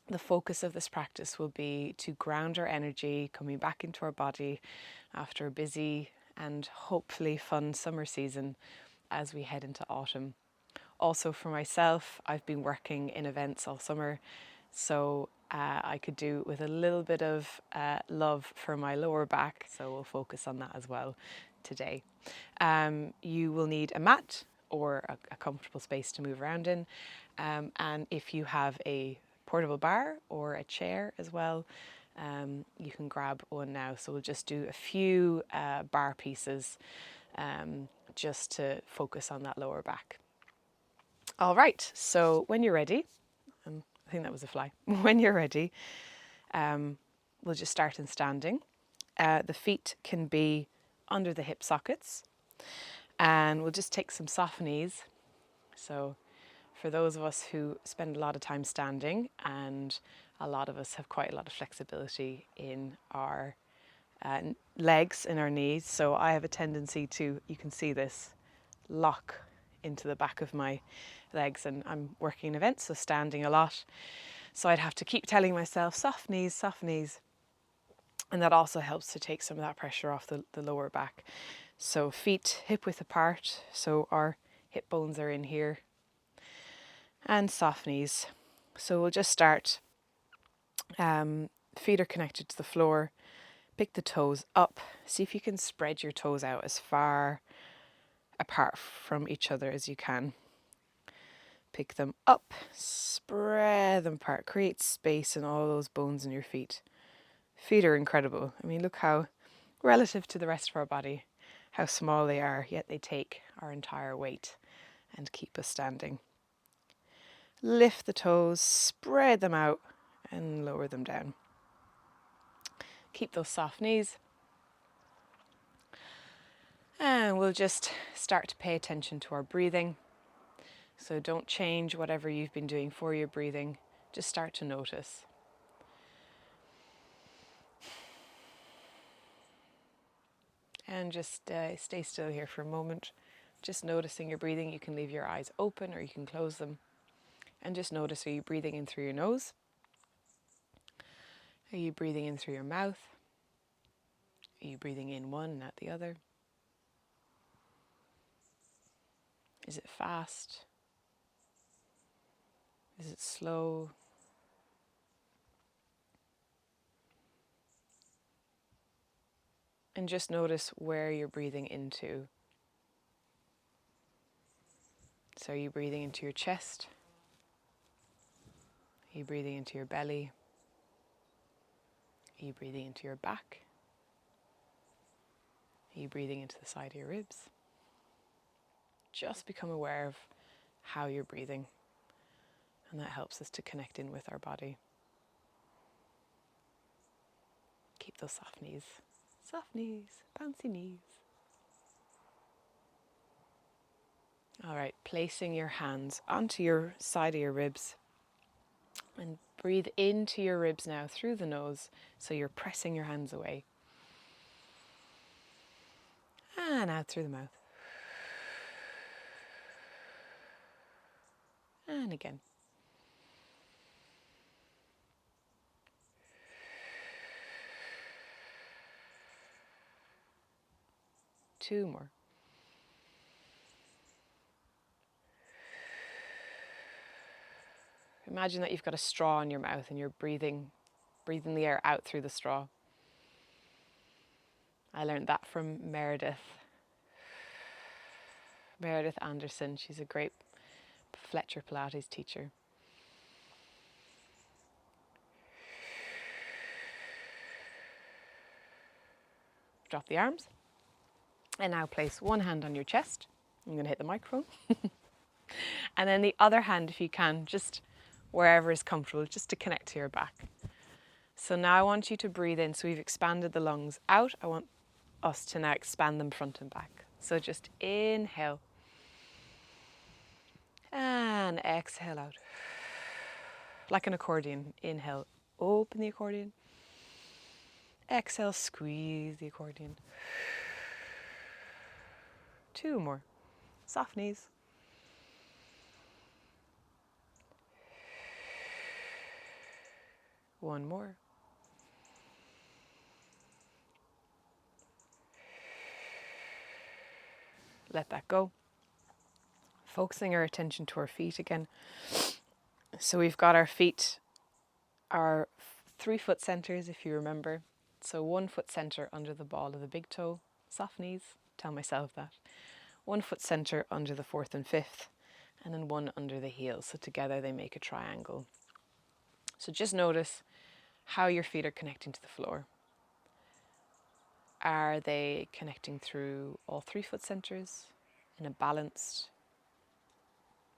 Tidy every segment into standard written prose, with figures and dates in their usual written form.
The focus of this practice will be to ground our energy, coming back into our body after a busy and hopefully fun summer season as we head into autumn. Also for myself, I've been working in events all summer, so I could do with a little bit of love for my lower back, so we'll focus on that as well today. You will need a mat or a comfortable space to move around in, and if you have a portable bar or a chair as well, you can grab one now. So we'll just do a few bar pieces just to focus on that lower back. All right, so when you're ready, I think that was a fly. When you're ready, we'll just start in standing. The feet can be under the hip sockets, and we'll just take some soft knees. So for those of us who spend a lot of time standing, and a lot of us have quite a lot of flexibility in our legs, in our knees, so I have a tendency to, you can see this, lock into the back of my legs, and I'm working in events, so standing a lot. So I'd have to keep telling myself, soft knees, soft knees. And that also helps to take some of that pressure off the lower back. So feet hip width apart, so our hip bones are in here. And soft knees. So we'll just start. Feet are connected to the floor. Pick the toes up. See if you can spread your toes out as far apart from each other as you can. Pick them up, spread them apart, create space in all those bones in your feet. Feet are incredible. I mean, look how, relative to the rest of our body, how small they are, yet they take our entire weight and keep us standing. Lift the toes, spread them out, and lower them down. Keep those soft knees. And we'll just start to pay attention to our breathing. So don't change whatever you've been doing for your breathing. Just start to notice. And just stay still here for a moment. Just noticing your breathing. You can leave your eyes open or you can close them. And just notice, are you breathing in through your nose? Are you breathing in through your mouth? Are you breathing in one and out the other? Is it fast? Is it slow? And just notice where you're breathing into. So are you breathing into your chest? Are you breathing into your belly? Are you breathing into your back? Are you breathing into the side of your ribs? Just become aware of how you're breathing, and that helps us to connect in with our body. Keep those soft knees, bouncy knees. All right, placing your hands onto your side of your ribs, and breathe into your ribs now through the nose, so you're pressing your hands away. And out through the mouth. And again. Two more. Imagine that you've got a straw in your mouth and you're breathing the air out through the straw. I learned that from Meredith Anderson. She's a great Fletcher Pilates teacher. Drop the arms. And now place one hand on your chest. I'm going to hit the microphone. And then the other hand, if you can, just wherever is comfortable, just to connect to your back. So now I want you to breathe in. So we've expanded the lungs out. I want us to now expand them front and back. So just inhale. And exhale out. Like an accordion. Inhale, open the accordion. Exhale, squeeze the accordion. Two more. Soft knees. One more. Let that go. Focusing our attention to our feet again. So we've got our feet, our 3 foot centers, if you remember. So 1 foot center under the ball of the big toe, soft knees, tell myself that. 1 foot center under the 4th and 5th, and then 1 under the heel. So together they make a triangle. So just notice how your feet are connecting to the floor. Are they connecting through all 3 foot centers in a balanced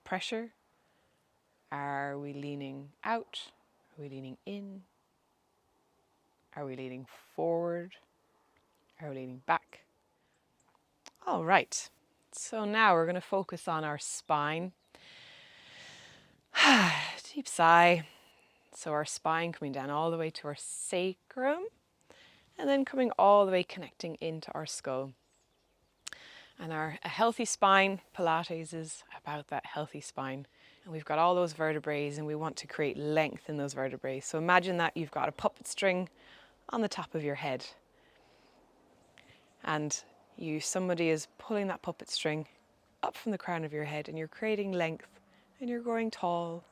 pressure? Are we leaning out? Are we leaning in? Are we leaning forward? Are we leaning back? All right. So now we're going to focus on our spine. Deep sigh. So our spine coming down all the way to our sacrum, and then coming all the way connecting into our skull. And a healthy spine, Pilates is about that healthy spine. And we've got all those vertebrae and we want to create length in those vertebrae. So imagine that you've got a puppet string on the top of your head. And somebody is pulling that puppet string up from the crown of your head, and you're creating length and you're growing tall.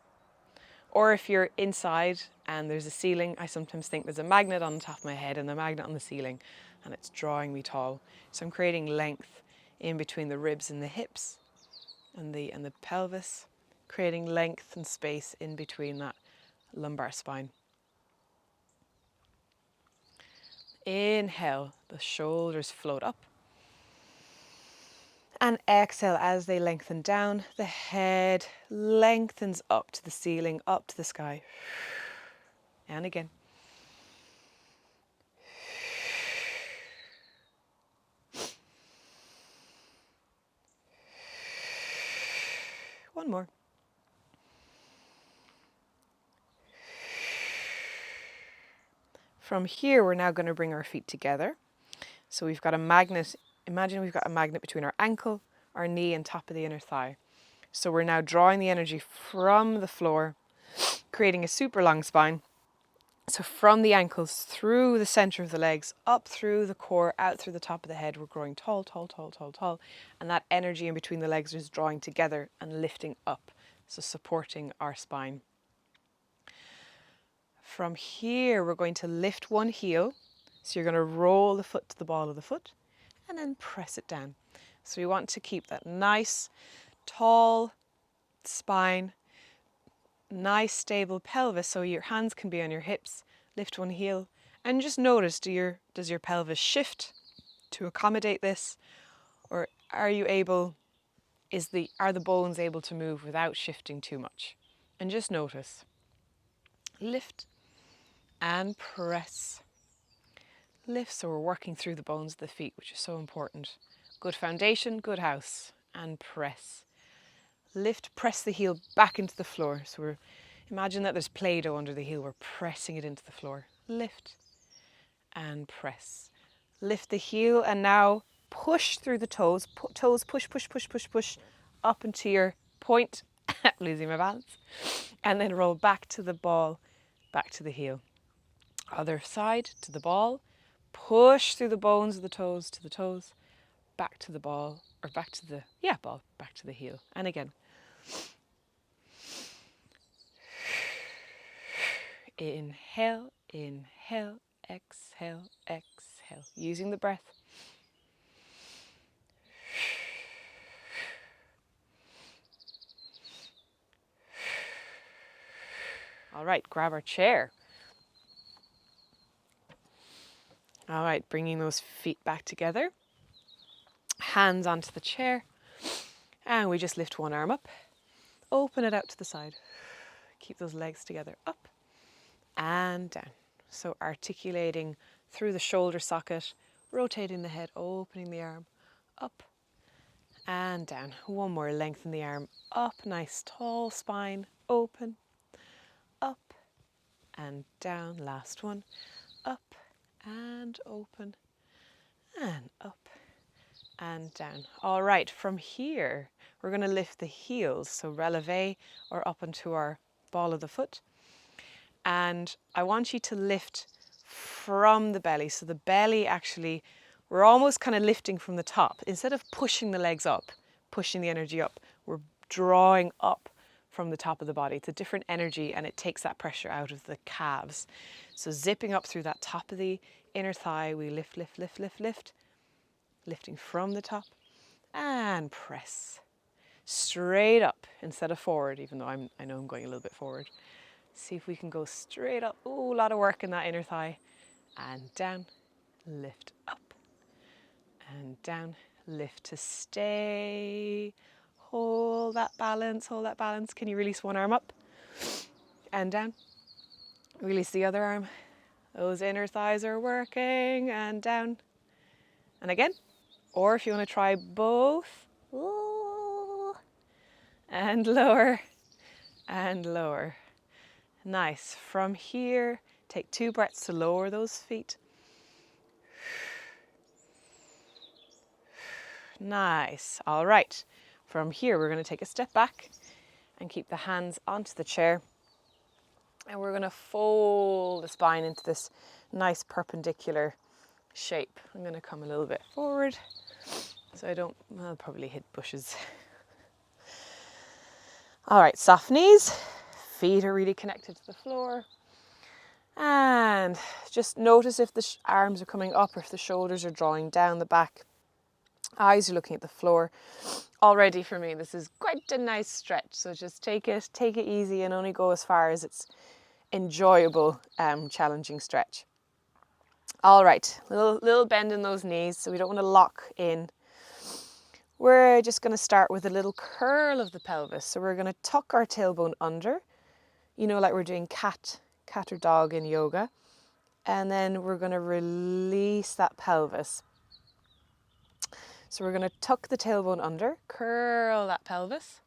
Or if you're inside and there's a ceiling, I sometimes think there's a magnet on the top of my head and a magnet on the ceiling, and it's drawing me tall. So I'm creating length in between the ribs and the hips and the pelvis, creating length and space in between that lumbar spine. Inhale, the shoulders float up. And exhale as they lengthen down, the head lengthens up to the ceiling, up to the sky. And again. One more. From here, we're now going to bring our feet together. So we've got a magnet. Imagine we've got a magnet between our ankle, our knee, and top of the inner thigh. So we're now drawing the energy from the floor, creating a super long spine. So from the ankles, through the center of the legs, up through the core, out through the top of the head, we're growing tall, tall, tall, tall, tall. And that energy in between the legs is drawing together and lifting up, so supporting our spine. From here, we're going to lift one heel. So you're going to roll the foot to the ball of the foot and then press it down. So we want to keep that nice, tall spine, nice stable pelvis, so your hands can be on your hips. Lift one heel and just notice, does your pelvis shift to accommodate this, or are the bones able to move without shifting too much? And just notice. Lift and press. Lift, so we're working through the bones of the feet, which is so important. Good foundation, good house. And press. Lift, press the heel back into the floor. So imagine that there's Play-Doh under the heel. We're pressing it into the floor. Lift and press. Lift the heel and now push through the toes. Toes, push, push, push, push, push up into your point. Losing my balance. And then roll back to the ball, back to the heel. Other side to the ball. Push through the bones of the toes to the toes. Back to the ball, or back to the, ball, back to the heel. And again. Inhale, inhale, exhale, exhale. Using the breath. All right, grab our chair. All right, bringing those feet back together. Hands onto the chair. And we just lift one arm up. Open it out to the side. Keep those legs together. Up and down. So articulating through the shoulder socket, rotating the head, opening the arm. Up and down. One more, lengthen the arm. Up, nice tall spine. Open. Up and down. Last one. Up and open. And up and down. All right, from here, we're going to lift the heels. So releve or up onto our ball of the foot. And I want you to lift from the belly. So the belly actually, we're almost kind of lifting from the top. Instead of pushing the legs up, pushing the energy up, we're drawing up from the top of the body. It's a different energy and it takes that pressure out of the calves. So zipping up through that top of the inner thigh, we lift, lift, lift, lift, lift. Lifting from the top and press. Straight up instead of forward, even though I know I'm going a little bit forward. See if we can go straight up. Ooh, a lot of work in that inner thigh. And down, lift up. And down, lift to stay. Hold that balance, hold that balance. Can you release one arm up? And down. Release the other arm. Those inner thighs are working. And down. And again. Or if you want to try both. Ooh. And lower. And lower. Nice. From here, take 2 breaths to lower those feet. Nice. All right. From here, we're going to take a step back and keep the hands onto the chair. And we're going to fold the spine into this nice perpendicular shape. I'm going to come a little bit forward so I'll probably hit bushes. All right, soft knees. Feet are really connected to the floor. And just notice if the arms are coming up or if the shoulders are drawing down the back. Eyes are looking at the floor. Already for me, this is quite a nice stretch. So just take it easy and only go as far as it's enjoyable, challenging stretch. All right, little bend in those knees. So we don't want to lock in. We're just going to start with a little curl of the pelvis. So we're going to tuck our tailbone under, like we're doing cat or dog in yoga. And then we're going to release that pelvis. So we're going to tuck the tailbone under, curl that pelvis.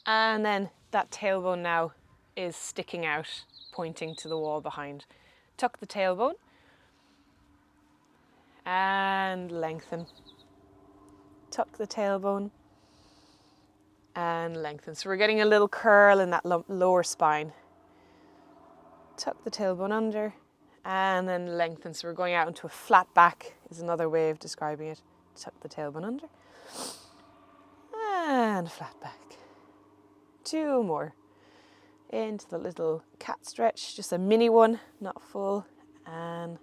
And then that tailbone now is sticking out, pointing to the wall behind. Tuck the tailbone. And lengthen. Tuck the tailbone. And lengthen. So we're getting a little curl in that lower spine. Tuck the tailbone under. And then lengthen. So we're going out into a flat back is another way of describing it. Tuck the tailbone under. And flat back. 2 more. Into the little cat stretch. Just a mini one, not full. And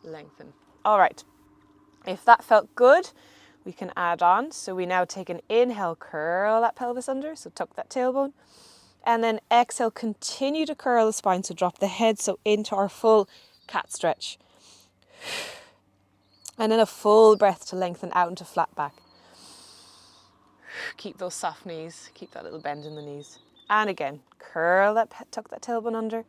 lengthen. All right. If that felt good, we can add on. So we now take an inhale, curl that pelvis under. So tuck that tailbone. And then exhale, continue to curl the spine. So drop the head so into our full cat stretch. And then a full breath to lengthen out into flat back. Keep those soft knees. Keep that little bend in the knees. And again, curl that, tuck that tailbone under.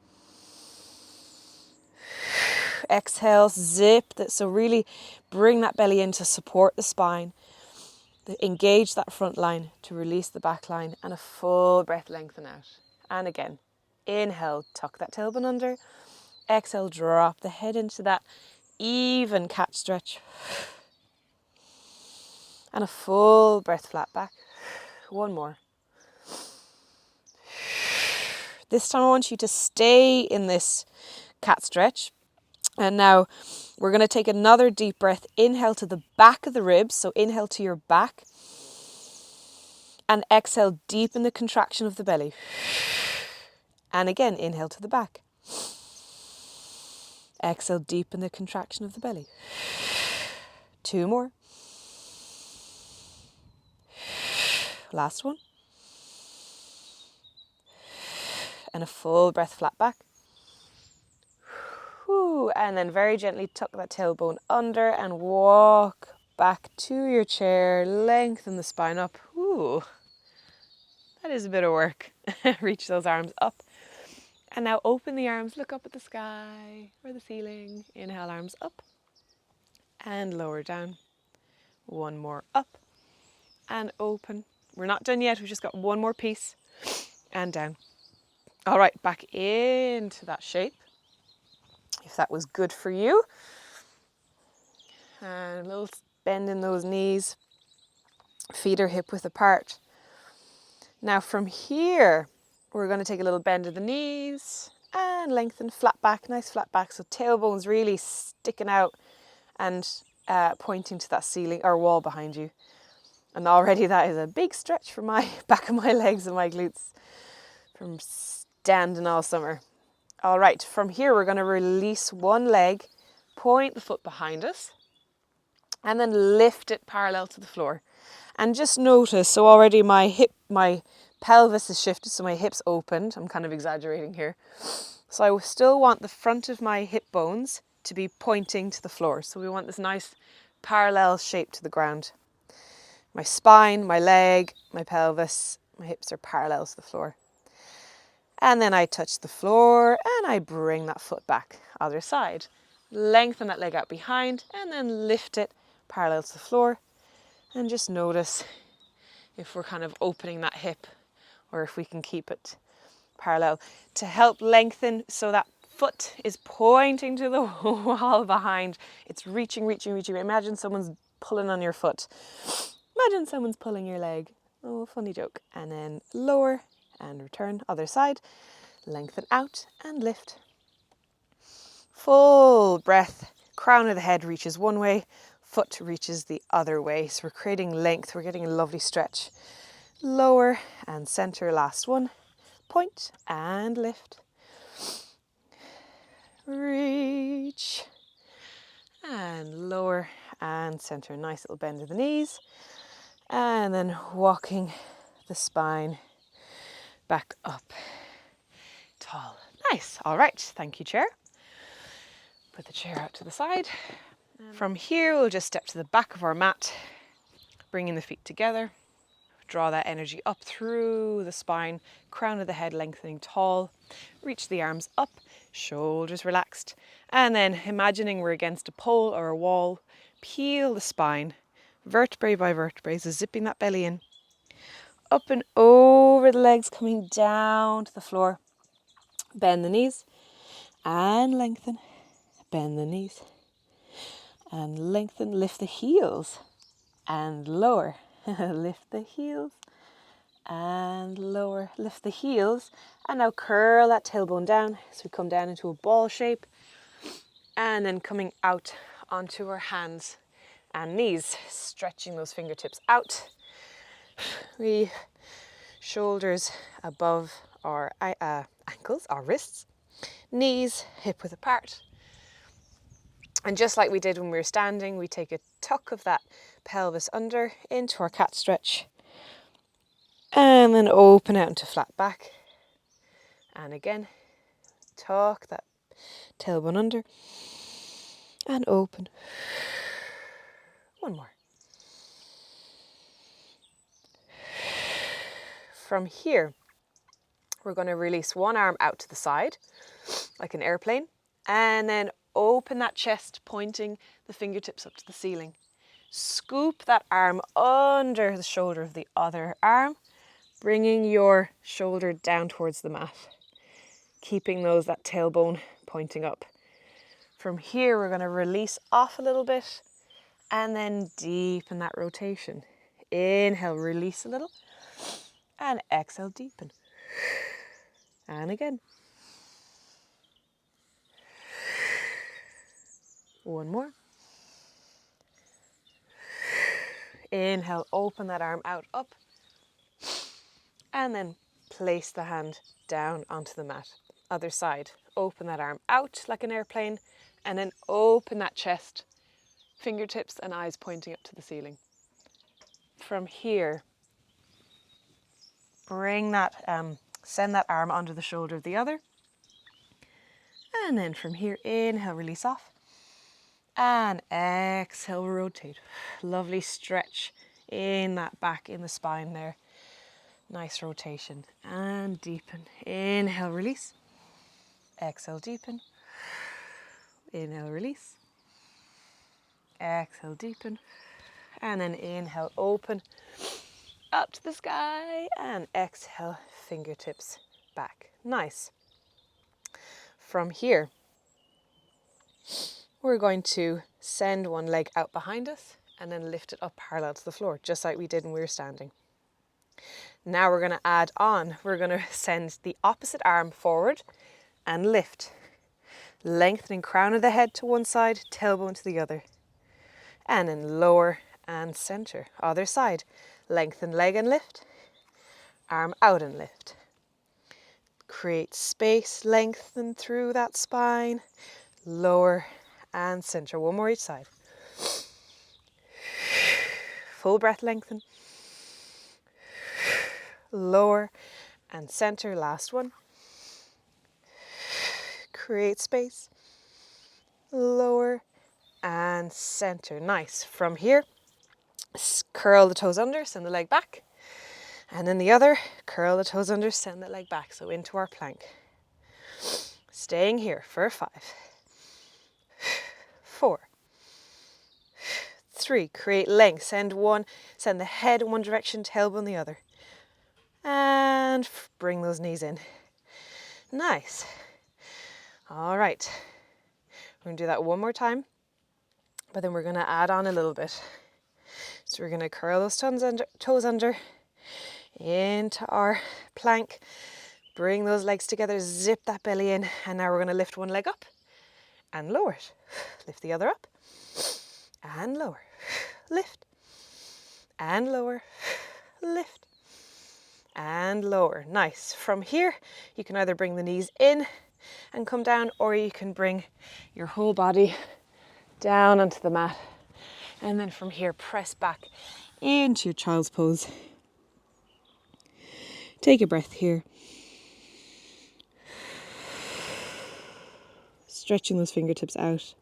Exhale, zip that. So really bring that belly in to support the spine. Engage that front line to release the back line. And a full breath, lengthen out. And again, inhale, tuck that tailbone under. Exhale, drop the head into that even cat stretch. And a full breath, flat back. One more. This time I want you to stay in this cat stretch. And now we're going to take another deep breath. Inhale to the back of the ribs. So inhale to your back. And exhale, deepen the contraction of the belly. And again, inhale to the back. Exhale, deepen the contraction of the belly. 2 more. Last one. And a full breath, flat back. And then very gently tuck that tailbone under and walk back to your chair. Lengthen the spine up. Ooh, that is a bit of work. Reach those arms up. And now open the arms, look up at the sky or the ceiling. Inhale, arms up and lower down. 1 more up and open. We're not done yet. We've just got 1 more piece and down. All right, back into that shape. If that was good for you. And a little bend in those knees. Feet are hip width apart. Now from here, we're going to take a little bend of the knees and lengthen, flat back, nice flat back. So tailbone's really sticking out and pointing to that ceiling or wall behind you. And already that is a big stretch for my back of my legs and my glutes from standing all summer. All right, from here we're going to release one leg, point the foot behind us, and then lift it parallel to the floor. And just notice, so already my pelvis is shifted, so my hips opened. I'm kind of exaggerating here. So I still want the front of my hip bones to be pointing to the floor. So we want this nice parallel shape to the ground. My spine, my leg, my pelvis, my hips are parallel to the floor. And then I touch the floor and I bring that foot back, other side. Lengthen that leg out behind and then lift it parallel to the floor. And just notice if we're kind of opening that hip or if we can keep it parallel to help lengthen so that foot is pointing to the wall behind. It's reaching, reaching, reaching. Imagine someone's pulling on your foot. Imagine someone's pulling your leg. Oh, funny joke. And then lower and return, other side. Lengthen out and lift. Full breath. Crown of the head reaches one way, foot reaches the other way. So we're creating length. We're getting a lovely stretch. Lower and center, last one. Point and lift. Reach. And lower and center. Nice little bend of the knees. And then walking the spine back up. Tall. Nice. All right. Thank you, chair. Put the chair out to the side. From here, we'll just step to the back of our mat, bringing the feet together. Draw that energy up through the spine, crown of the head lengthening tall. Reach the arms up, shoulders relaxed. And then imagining we're against a pole or a wall, peel the spine, vertebrae by vertebrae, so zipping that belly in. Up and over the legs, coming down to the floor. Bend the knees and lengthen. Bend the knees and lengthen. Lift the heels and lower. Lift the heels and lower. Lift the heels and now curl that tailbone down so we come down into a ball shape and then coming out onto our hands and knees, stretching those fingertips out. We shoulders above our ankles, our wrists, knees hip width apart. And just like we did when we were standing, we take a tuck of that pelvis under into our cat stretch. And then open out into flat back. And again, tuck that tailbone under. And open. One more. From here, we're going to release one arm out to the side, like an airplane. And then open that chest, pointing the fingertips up to the ceiling. Scoop that arm under the shoulder of the other arm, bringing your shoulder down towards the mat, keeping that tailbone pointing up. From here, we're going to release off a little bit and then deepen that rotation. Inhale, release a little, and exhale, deepen. And again. One more. Inhale, open that arm out, up. And then place the hand down onto the mat. Other side. Open that arm out like an airplane. And then open that chest. Fingertips and eyes pointing up to the ceiling. From here, bring that, send that arm onto the shoulder of the other. And then from here, inhale, release off. And exhale, rotate. Lovely stretch in that back, in the spine there. Nice rotation. And deepen. Inhale, release. Exhale, deepen. Inhale, release. Exhale, deepen. And then inhale, open up to the sky. And exhale, fingertips back. Nice. From here, we're going to send one leg out behind us and then lift it up parallel to the floor, just like we did when we were standing. Now we're going to add on, we're going to send the opposite arm forward and lift. Lengthening crown of the head to one side, tailbone to the other. And then lower and center. Other side. Lengthen leg and lift. Arm out and lift. Create space, lengthen through that spine. Lower and center. One more each side. Full breath, lengthen. Lower and center. Last one. Create space. Lower and center. Nice. From here, curl the toes under, send the leg back. And then the other, curl the toes under, send the leg back. So into our plank. Staying here for 5, 4, 3. Create length. Send the head in one direction, tailbone the other. And bring those knees in. Nice. All right. We're going to do that one more time, but then we're going to add on a little bit. So we're going to curl those toes under into our plank. Bring those legs together, zip that belly in, and now we're going to lift one leg up and lower it. Lift the other up and lower. Lift and lower. Lift and lower. Nice. From here, you can either bring the knees in and come down, or you can bring your whole body down onto the mat. And then from here, press back into your child's pose. Take a breath here. Stretching those fingertips out.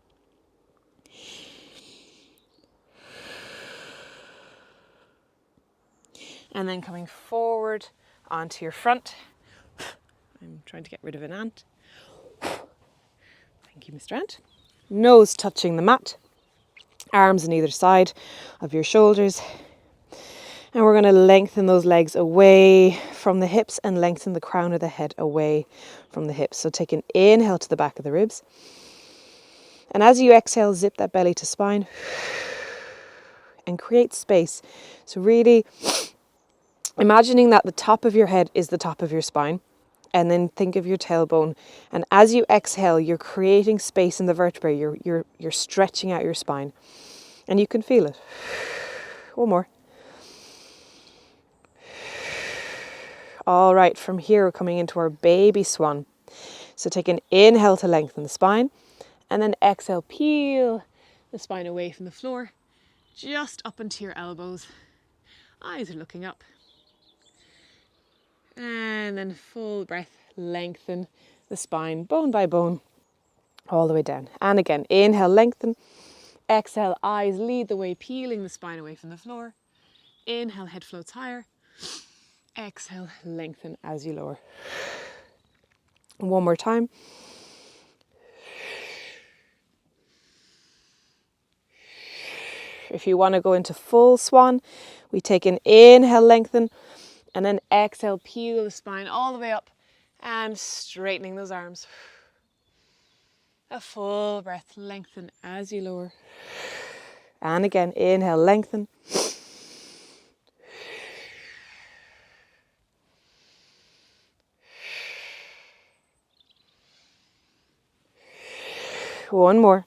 And then coming forward onto your front. I'm trying to get rid of an ant. Thank you, Mr. Ant. Nose touching the mat. Arms on either side of your shoulders. And we're going to lengthen those legs away from the hips and lengthen the crown of the head away from the hips. So take an inhale to the back of the ribs. And as you exhale, zip that belly to spine and create space. So really imagining that the top of your head is the top of your spine, and then think of your tailbone. And as you exhale, you're creating space in the vertebrae. You're stretching out your spine, and you can feel it. One more. All right, from here we're coming into our baby swan. So take an inhale to lengthen the spine, and then exhale, peel the spine away from the floor, just up into your elbows. Eyes are looking up. And then full breath, lengthen the spine, bone by bone, all the way down. And again, inhale, lengthen. Exhale, eyes lead the way, peeling the spine away from the floor. Inhale, head floats higher. Exhale, lengthen as you lower. One more time. If you want to go into full swan, we take an inhale, lengthen, and then exhale, peel the spine all the way up and straightening those arms. A full breath, lengthen as you lower. And again, inhale, lengthen. One more.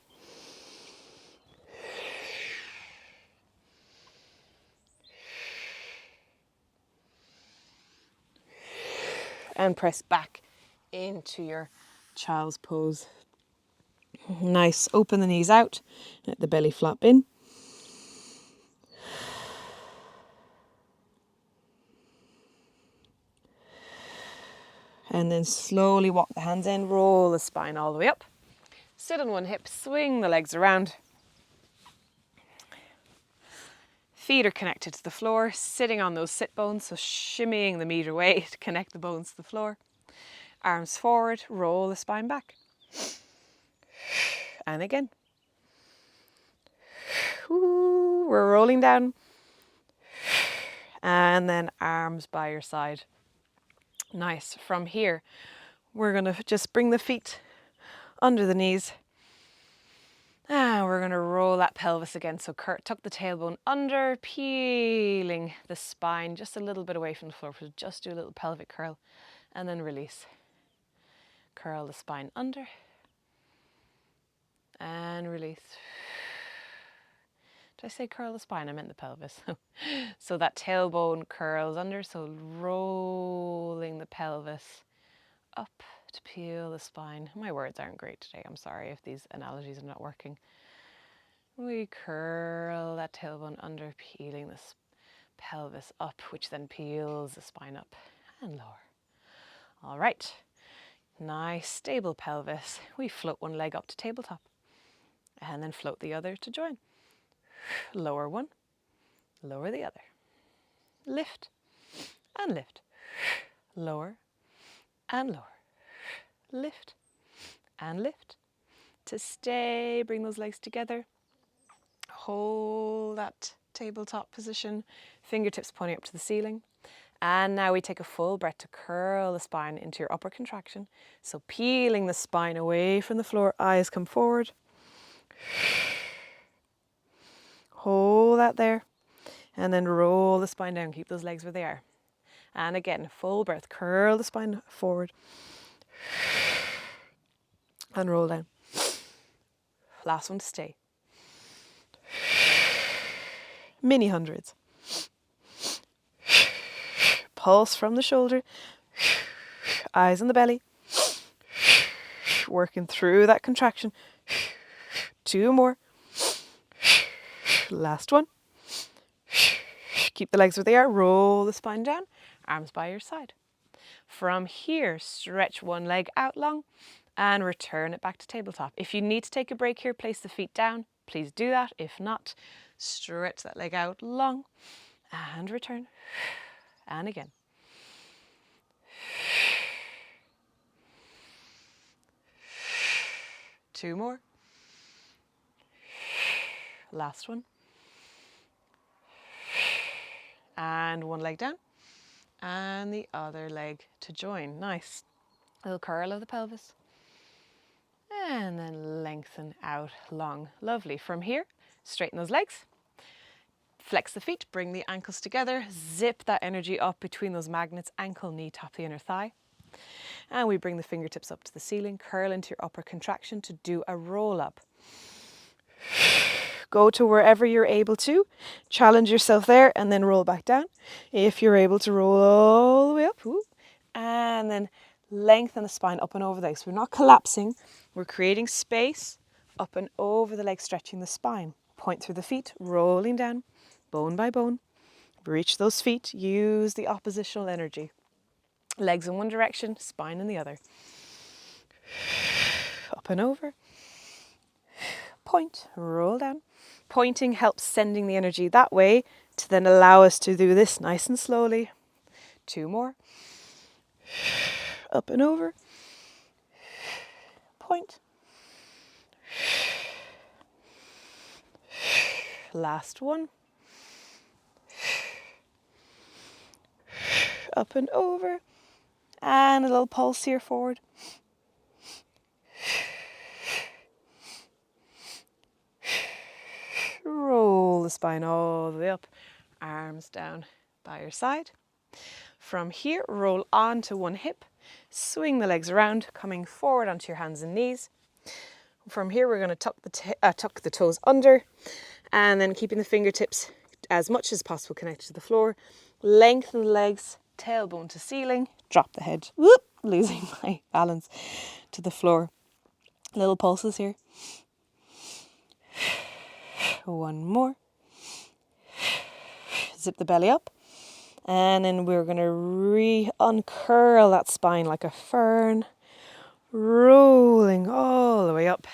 And press back into your child's pose. Nice. Open the knees out. Let the belly flop in. And then slowly walk the hands in. Roll the spine all the way up. Sit on one hip. Swing the legs around. Feet are connected to the floor. Sitting on those sit bones. So shimmying the meter away to connect the bones to the floor. Arms forward. Roll the spine back. And again. Ooh, we're rolling down. And then arms by your side. Nice. From here, we're going to just bring the feet under the knees. And we're going to roll that pelvis again. So tuck the tailbone under, peeling the spine just a little bit away from the floor. So just do a little pelvic curl and then release. curl the spine under and release. Did I say curl the spine? I meant the pelvis. So that tailbone curls under, so rolling the pelvis up to peel the spine. My words aren't great today. I'm sorry if these analogies are not working. We curl that tailbone under, peeling this pelvis up, which then peels the spine up and lower. All right, nice stable pelvis. We float one leg up to tabletop and then float the other to join. Lower one, lower the other. Lift and lift. Lower and lower. Lift and lift. To stay, bring those legs together. Hold that tabletop position, fingertips pointing up to the ceiling. And now we take a full breath to curl the spine into your upper contraction. So peeling the spine away from the floor, eyes come forward. Hold that there. And then roll the spine down, keep those legs where they are. And again, full breath, curl the spine forward. And roll down. Last one to stay. Mini hundreds. Pulse from the shoulder. Eyes on the belly. Working through that contraction. 2 more. Last one. Keep the legs where they are. Roll the spine down. Arms by your side. From here, stretch one leg out long and return it back to tabletop. If you need to take a break here, place the feet down. Please do that. If not, stretch that leg out long and return. And again. Two more. Last one. And one leg down. And the other leg to join. Nice. Little curl of the pelvis. And then lengthen out long. Lovely. From here, straighten those legs. Flex the feet, bring the ankles together, zip that energy up between those magnets, ankle, knee, top the inner thigh. And we bring the fingertips up to the ceiling, curl into your upper contraction to do a roll up. Go to wherever you're able to, challenge yourself there and then roll back down. If you're able to roll all the way up, and then lengthen the spine up and over the legs. We're not collapsing, we're creating space up and over the legs, stretching the spine. Point through the feet, rolling down. Bone by bone, reach those feet, use the oppositional energy. Legs in one direction, spine in the other. Up and over. Point, roll down. Pointing helps sending the energy that way to then allow us to do this nice and slowly. 2 more. Up and over. Point. Last one. Up and over, and a little pulse here forward. Roll the spine all the way up, arms down by your side. From here, roll onto one hip, swing the legs around, coming forward onto your hands and knees. From here, we're going to tuck the toes under, and then keeping the fingertips as much as possible connected to the floor. Lengthen the legs, tailbone to ceiling, drop the head, losing my balance to the floor. Little pulses here. One more. Zip the belly up. And then we're going to uncurl that spine like a fern, rolling all the way up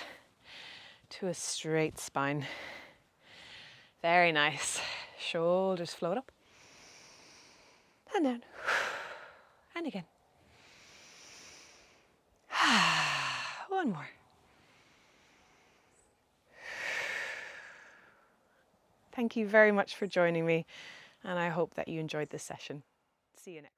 to a straight spine. Very nice. Shoulders float up and down and again. One more. Thank you very much for joining me, and I hope that you enjoyed this session. See you next.